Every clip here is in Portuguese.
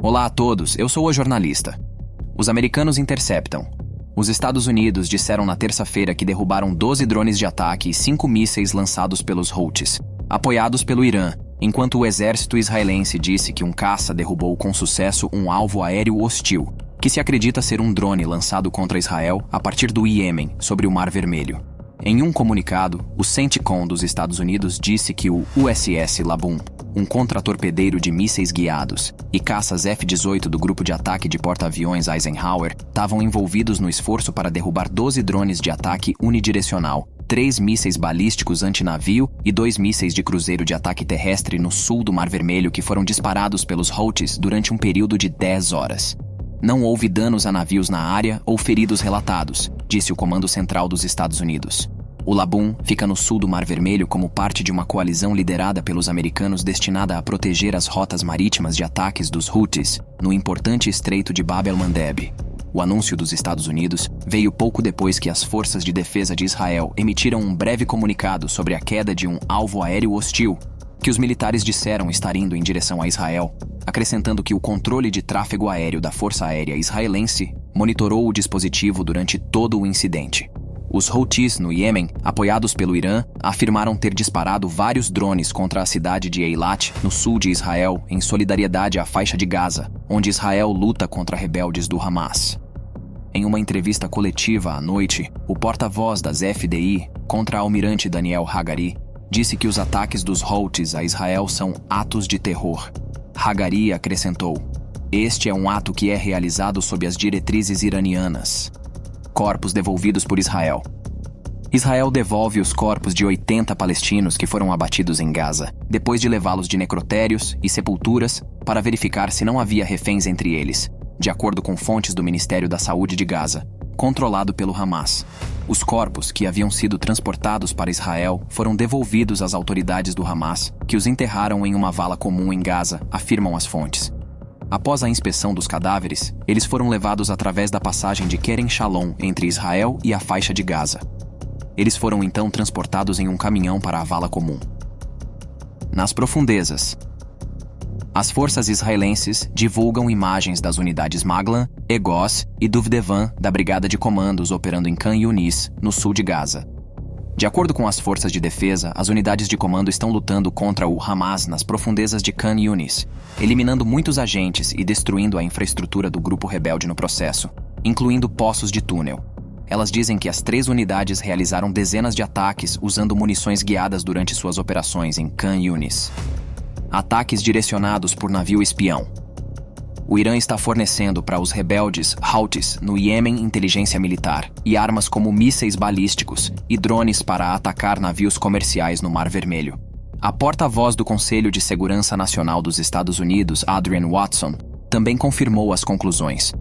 Olá a todos, eu sou o jornalista. Os americanos interceptam. Os Estados Unidos disseram na terça-feira que derrubaram 12 drones de ataque e 5 mísseis lançados pelos Houthis, apoiados pelo Irã, enquanto o exército israelense disse que um caça derrubou com sucesso um alvo aéreo hostil, que se acredita ser um drone lançado contra Israel a partir do Iêmen, sobre o Mar Vermelho. Em um comunicado, o CENTCOM dos Estados Unidos disse que o USS Laboon, um contratorpedeiro de mísseis guiados, e caças F-18 do grupo de ataque de porta-aviões Eisenhower estavam envolvidos no esforço para derrubar 12 drones de ataque unidirecional, 3 mísseis balísticos antinavio e 2 mísseis de cruzeiro de ataque terrestre no sul do Mar Vermelho que foram disparados pelos Houthis durante um período de 10 horas. Não houve danos a navios na área ou feridos relatados, disse o Comando Central dos Estados Unidos. O Laboon fica no sul do Mar Vermelho como parte de uma coalizão liderada pelos americanos destinada a proteger as rotas marítimas de ataques dos Houthis no importante estreito de Bab el-Mandeb. O anúncio dos Estados Unidos veio pouco depois que as forças de defesa de Israel emitiram um breve comunicado sobre a queda de um alvo aéreo hostil, que os militares disseram estar indo em direção a Israel, acrescentando que o controle de tráfego aéreo da Força Aérea Israelense monitorou o dispositivo durante todo o incidente. Os Houthis, no Iêmen, apoiados pelo Irã, afirmaram ter disparado vários drones contra a cidade de Eilat, no sul de Israel, em solidariedade à faixa de Gaza, onde Israel luta contra rebeldes do Hamas. Em uma entrevista coletiva à noite, o porta-voz das FDI, contra-almirante Daniel Hagari, disse que os ataques dos Houthis a Israel são atos de terror. Hagari acrescentou: "Este é um ato que é realizado sob as diretrizes iranianas." Corpos devolvidos por Israel. Israel devolve os corpos de 80 palestinos que foram abatidos em Gaza, depois de levá-los de necrotérios e sepulturas para verificar se não havia reféns entre eles, de acordo com fontes do Ministério da Saúde de Gaza, controlado pelo Hamas. Os corpos que haviam sido transportados para Israel foram devolvidos às autoridades do Hamas, que os enterraram em uma vala comum em Gaza, afirmam as fontes. Após a inspeção dos cadáveres, eles foram levados através da passagem de Kerem Shalom entre Israel e a faixa de Gaza. Eles foram então transportados em um caminhão para a vala comum. Nas profundezas. As forças israelenses divulgam imagens das unidades Maglan, Egos e Duvdevan da Brigada de Comandos operando em Khan Yunis, no sul de Gaza. De acordo com as forças de defesa, as unidades de comando estão lutando contra o Hamas nas profundezas de Khan Yunis, eliminando muitos agentes e destruindo a infraestrutura do grupo rebelde no processo, incluindo poços de túnel. Elas dizem que as 3 unidades realizaram dezenas de ataques usando munições guiadas durante suas operações em Khan Yunis. Ataques direcionados por navio espião. O Irã está fornecendo para os rebeldes Houthis no Iêmen inteligência militar e armas como mísseis balísticos e drones para atacar navios comerciais no Mar Vermelho. A porta-voz do Conselho de Segurança Nacional dos Estados Unidos, Adrienne Watson, também confirmou as conclusões.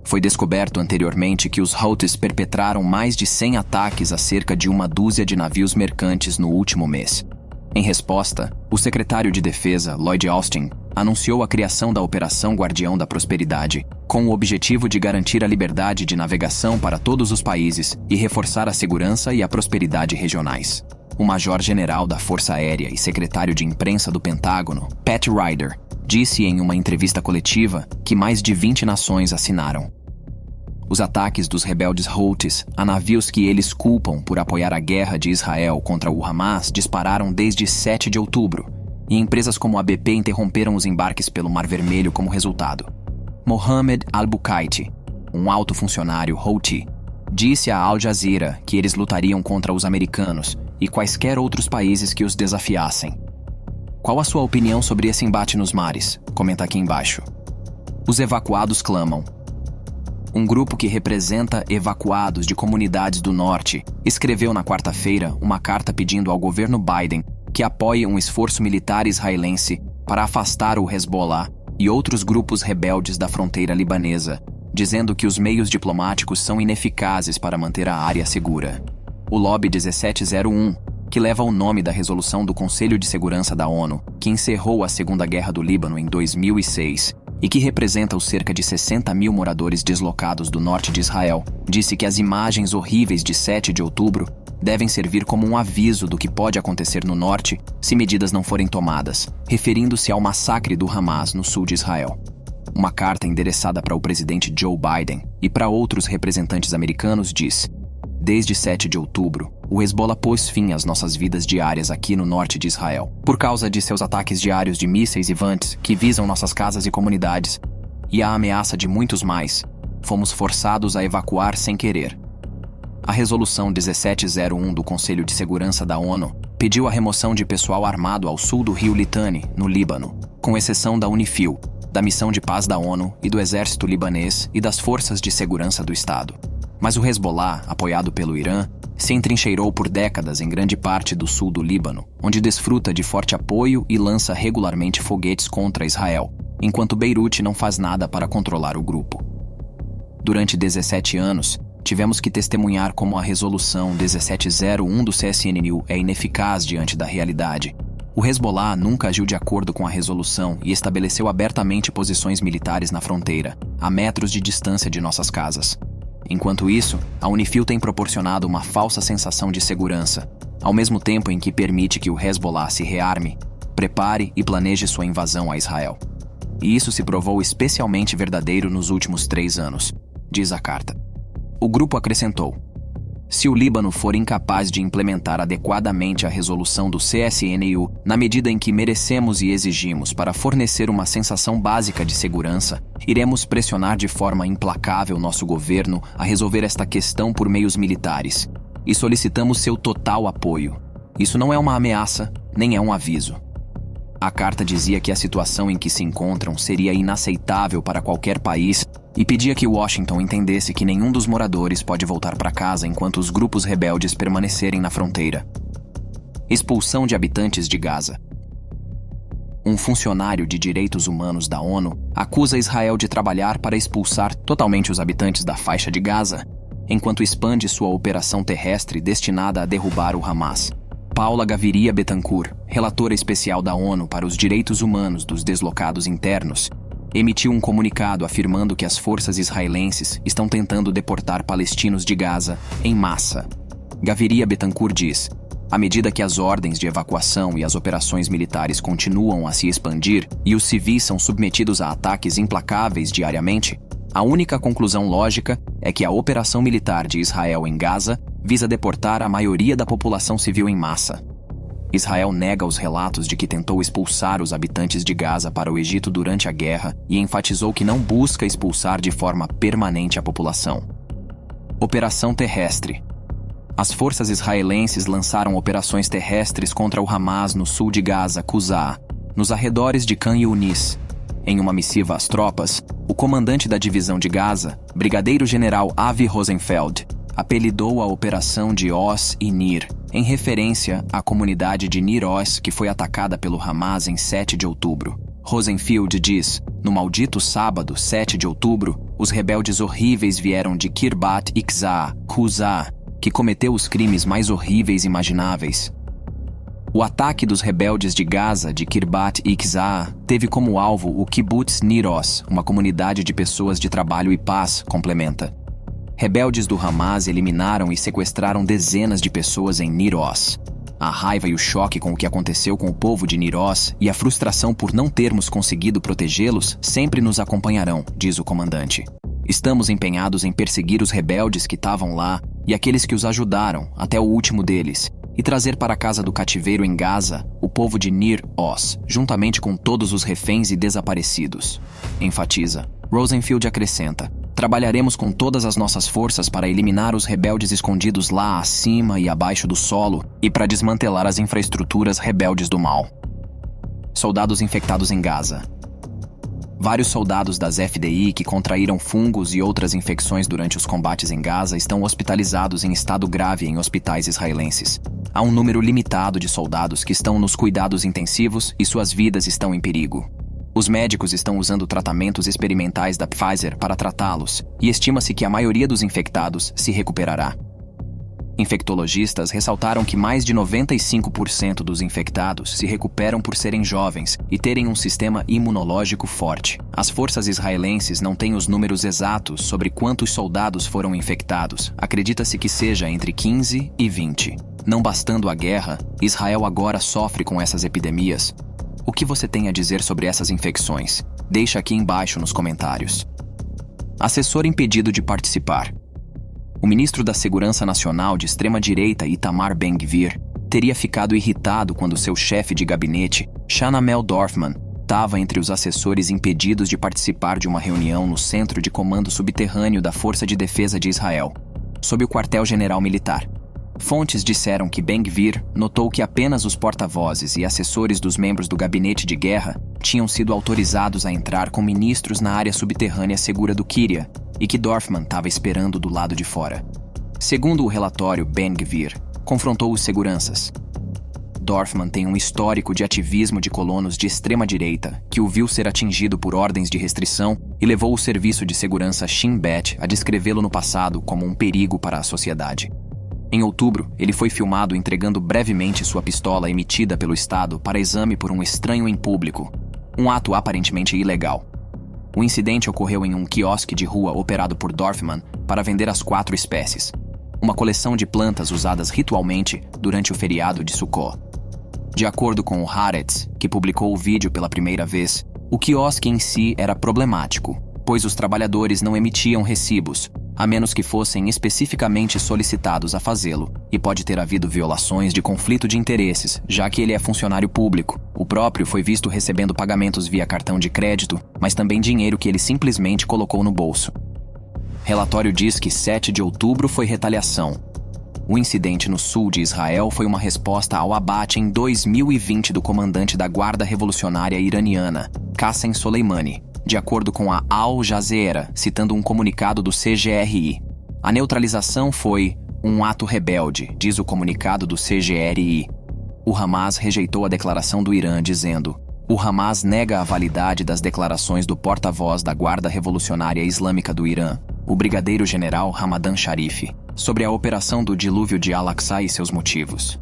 Foi descoberto anteriormente que os Houthis perpetraram mais de 100 ataques a cerca de uma dúzia de navios mercantes no último mês. Em resposta, o secretário de Defesa, Lloyd Austin, anunciou a criação da Operação Guardião da Prosperidade, com o objetivo de garantir a liberdade de navegação para todos os países e reforçar a segurança e a prosperidade regionais. O major-general da Força Aérea e secretário de imprensa do Pentágono, Pat Ryder, disse em uma entrevista coletiva que mais de 20 nações assinaram. Os ataques dos rebeldes Houthis a navios que eles culpam por apoiar a guerra de Israel contra o Hamas dispararam desde 7 de outubro, e empresas como a BP interromperam os embarques pelo Mar Vermelho como resultado. Mohammed al-Bukaiti, um alto funcionário Houthi, disse à Al Jazeera que eles lutariam contra os americanos e quaisquer outros países que os desafiassem. Qual a sua opinião sobre esse embate nos mares? Comenta aqui embaixo. Os evacuados clamam. Um grupo que representa evacuados de comunidades do norte escreveu na quarta-feira uma carta pedindo ao governo Biden que apoie um esforço militar israelense para afastar o Hezbollah e outros grupos rebeldes da fronteira libanesa, dizendo que os meios diplomáticos são ineficazes para manter a área segura. O Lobby 1701, que leva o nome da resolução do Conselho de Segurança da ONU, que encerrou a Segunda Guerra do Líbano em 2006, e que representa os cerca de 60 mil moradores deslocados do norte de Israel, disse que as imagens horríveis de 7 de outubro devem servir como um aviso do que pode acontecer no norte se medidas não forem tomadas, referindo-se ao massacre do Hamas no sul de Israel. Uma carta endereçada para o presidente Joe Biden e para outros representantes americanos diz: desde 7 de outubro, o Hezbollah pôs fim às nossas vidas diárias aqui no norte de Israel, por causa de seus ataques diários de mísseis e vantes que visam nossas casas e comunidades, e a ameaça de muitos mais. Fomos forçados a evacuar sem querer. A Resolução 1701 do Conselho de Segurança da ONU pediu a remoção de pessoal armado ao sul do rio Litani, no Líbano, com exceção da UNIFIL, da Missão de Paz da ONU e do Exército Libanês e das Forças de Segurança do Estado. Mas o Hezbollah, apoiado pelo Irã, se entrincheirou por décadas em grande parte do sul do Líbano, onde desfruta de forte apoio e lança regularmente foguetes contra Israel, enquanto Beirute não faz nada para controlar o grupo. Durante 17 anos, tivemos que testemunhar como a Resolução 1701 do CSNU é ineficaz diante da realidade. O Hezbollah nunca agiu de acordo com a resolução e estabeleceu abertamente posições militares na fronteira, a metros de distância de nossas casas. Enquanto isso, a UNIFIL tem proporcionado uma falsa sensação de segurança, ao mesmo tempo em que permite que o Hezbollah se rearme, prepare e planeje sua invasão a Israel. E isso se provou especialmente verdadeiro nos últimos 3 anos, diz a carta. O grupo acrescentou: se o Líbano for incapaz de implementar adequadamente a resolução do CSNU na medida em que merecemos e exigimos para fornecer uma sensação básica de segurança, iremos pressionar de forma implacável nosso governo a resolver esta questão por meios militares. E solicitamos seu total apoio. Isso não é uma ameaça, nem é um aviso. A carta dizia que a situação em que se encontram seria inaceitável para qualquer país e pedia que Washington entendesse que nenhum dos moradores pode voltar para casa enquanto os grupos rebeldes permanecerem na fronteira. Expulsão de habitantes de Gaza. Um funcionário de direitos humanos da ONU acusa Israel de trabalhar para expulsar totalmente os habitantes da faixa de Gaza, enquanto expande sua operação terrestre destinada a derrubar o Hamas. Paula Gaviria Betancourt, relatora especial da ONU para os Direitos Humanos dos Deslocados Internos, emitiu um comunicado afirmando que as forças israelenses estão tentando deportar palestinos de Gaza em massa. Gaviria Betancourt diz: à medida que as ordens de evacuação e as operações militares continuam a se expandir e os civis são submetidos a ataques implacáveis diariamente, a única conclusão lógica é que a operação militar de Israel em Gaza visa deportar a maioria da população civil em massa. Israel nega os relatos de que tentou expulsar os habitantes de Gaza para o Egito durante a guerra e enfatizou que não busca expulsar de forma permanente a população. Operação terrestre. As forças israelenses lançaram operações terrestres contra o Hamas no sul de Gaza, Qusaa, nos arredores de Khan Yunis. Em uma missiva às tropas, o comandante da divisão de Gaza, brigadeiro-general Avi Rosenfeld, apelidou a operação de Oz e Nir, em referência à comunidade de Nir Oz que foi atacada pelo Hamas em 7 de outubro. Rosenfeld diz: no maldito sábado, 7 de outubro, os rebeldes horríveis vieram de Kirbat Iqzaa, Qusaa, que cometeu os crimes mais horríveis imagináveis. O ataque dos rebeldes de Gaza de Kirbat Iqzaa teve como alvo o Kibbutz Nir Oz, uma comunidade de pessoas de trabalho e paz, complementa. Rebeldes do Hamas eliminaram e sequestraram dezenas de pessoas em Nir Oz. A raiva e o choque com o que aconteceu com o povo de Nir Oz e a frustração por não termos conseguido protegê-los sempre nos acompanharão, diz o comandante. Estamos empenhados em perseguir os rebeldes que estavam lá e aqueles que os ajudaram, até o último deles, e trazer para a casa do cativeiro em Gaza o povo de Nir Oz, juntamente com todos os reféns e desaparecidos. Enfatiza. Rosenfeld acrescenta: trabalharemos com todas as nossas forças para eliminar os rebeldes escondidos lá acima e abaixo do solo e para desmantelar as infraestruturas rebeldes do mal. Soldados infectados em Gaza. Vários soldados das FDI que contraíram fungos e outras infecções durante os combates em Gaza estão hospitalizados em estado grave em hospitais israelenses. Há um número limitado de soldados que estão nos cuidados intensivos e suas vidas estão em perigo. Os médicos estão usando tratamentos experimentais da Pfizer para tratá-los, e estima-se que a maioria dos infectados se recuperará. Infectologistas ressaltaram que mais de 95% dos infectados se recuperam por serem jovens e terem um sistema imunológico forte. As forças israelenses não têm os números exatos sobre quantos soldados foram infectados. Acredita-se que seja entre 15 e 20. Não bastando a guerra, Israel agora sofre com essas epidemias. O que você tem a dizer sobre essas infecções? Deixa aqui embaixo nos comentários. Assessor impedido de participar. O ministro da Segurança Nacional de extrema-direita Itamar Ben-Gvir teria ficado irritado quando seu chefe de gabinete, Shanamel Dorfman, estava entre os assessores impedidos de participar de uma reunião no Centro de Comando Subterrâneo da Força de Defesa de Israel, sob o quartel-general militar. Fontes disseram que Ben-Gvir notou que apenas os porta-vozes e assessores dos membros do gabinete de guerra tinham sido autorizados a entrar com ministros na área subterrânea segura do Kiryat e que Dorfman estava esperando do lado de fora. Segundo o relatório, Ben-Gvir confrontou os seguranças. Dorfman tem um histórico de ativismo de colonos de extrema-direita que o viu ser atingido por ordens de restrição e levou o serviço de segurança Shin Bet a descrevê-lo no passado como um perigo para a sociedade. Em outubro, ele foi filmado entregando brevemente sua pistola emitida pelo Estado para exame por um estranho em público, um ato aparentemente ilegal. O incidente ocorreu em um quiosque de rua operado por Dorfman para vender as 4 espécies, uma coleção de plantas usadas ritualmente durante o feriado de Sukkot. De acordo com o Haaretz, que publicou o vídeo pela primeira vez, o quiosque em si era problemático, pois os trabalhadores não emitiam recibos, a menos que fossem especificamente solicitados a fazê-lo, e pode ter havido violações de conflito de interesses, já que ele é funcionário público. O próprio foi visto recebendo pagamentos via cartão de crédito, mas também dinheiro que ele simplesmente colocou no bolso. Relatório diz que 7 de outubro foi retaliação. O incidente no sul de Israel foi uma resposta ao abate em 2020 do comandante da Guarda Revolucionária Iraniana, Qassem Soleimani, de acordo com a Al Jazeera, citando um comunicado do CGRI. A neutralização foi um ato rebelde, diz o comunicado do CGRI. O Hamas rejeitou a declaração do Irã, dizendo: o Hamas nega a validade das declarações do porta-voz da Guarda Revolucionária Islâmica do Irã, o brigadeiro-general Hamadan Sharif, sobre a operação do dilúvio de Al-Aqsa e seus motivos.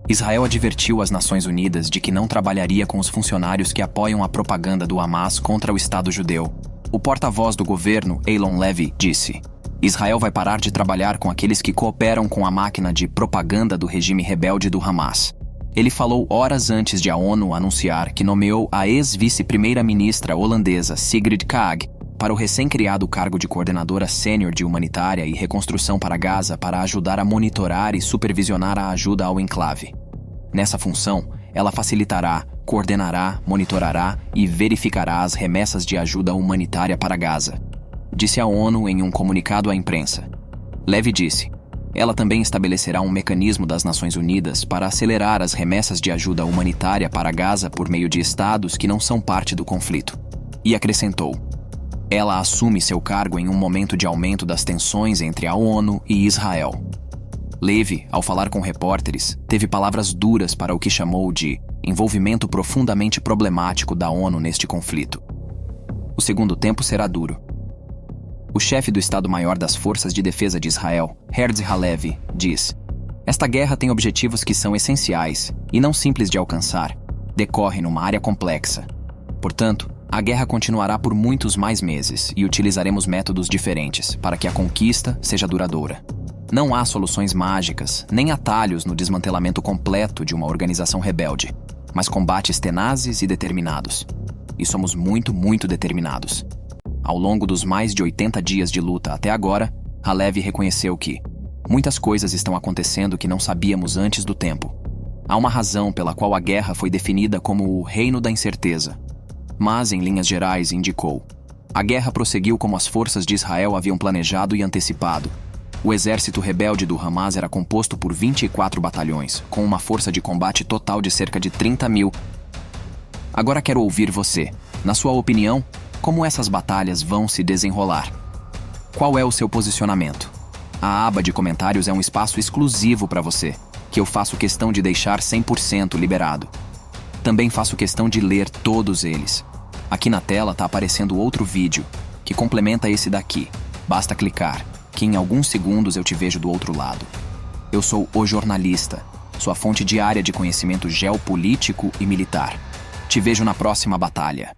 Israel advertiu as Nações Unidas de que não trabalharia com os funcionários que apoiam a propaganda do Hamas contra o Estado judeu. O porta-voz do governo, Eylon Levy, disse: Israel vai parar de trabalhar com aqueles que cooperam com a máquina de propaganda do regime rebelde do Hamas. Ele falou horas antes de a ONU anunciar que nomeou a ex-vice-primeira-ministra holandesa Sigrid Kaag para o recém-criado cargo de coordenadora sênior de humanitária e reconstrução para Gaza para ajudar a monitorar e supervisionar a ajuda ao enclave. Nessa função, ela facilitará, coordenará, monitorará e verificará as remessas de ajuda humanitária para Gaza, disse a ONU em um comunicado à imprensa. Levy disse: ela também estabelecerá um mecanismo das Nações Unidas para acelerar as remessas de ajuda humanitária para Gaza por meio de estados que não são parte do conflito. E acrescentou: ela assume seu cargo em um momento de aumento das tensões entre a ONU e Israel. Levy, ao falar com repórteres, teve palavras duras para o que chamou de envolvimento profundamente problemático da ONU neste conflito. O segundo tempo será duro. O chefe do Estado-Maior das Forças de Defesa de Israel, Herzi Halevi, diz: esta guerra tem objetivos que são essenciais e não simples de alcançar. Decorre numa área complexa. Portanto, a guerra continuará por muitos mais meses e utilizaremos métodos diferentes para que a conquista seja duradoura. Não há soluções mágicas, nem atalhos no desmantelamento completo de uma organização rebelde, mas combates tenazes e determinados. E somos muito, muito determinados. Ao longo dos mais de 80 dias de luta até agora, Halevi reconheceu que muitas coisas estão acontecendo que não sabíamos antes do tempo. Há uma razão pela qual a guerra foi definida como o reino da incerteza. Mas, em linhas gerais, indicou: a guerra prosseguiu como as forças de Israel haviam planejado e antecipado. O exército rebelde do Hamas era composto por 24 batalhões, com uma força de combate total de cerca de 30 mil. Agora quero ouvir você. Na sua opinião, como essas batalhas vão se desenrolar? Qual é o seu posicionamento? A aba de comentários é um espaço exclusivo para você, que eu faço questão de deixar 100% liberado. Também faço questão de ler todos eles. Aqui na tela está aparecendo outro vídeo, que complementa esse daqui. Basta clicar, que em alguns segundos eu te vejo do outro lado. Eu sou o Jornalista, sua fonte diária de conhecimento geopolítico e militar. Te vejo na próxima batalha.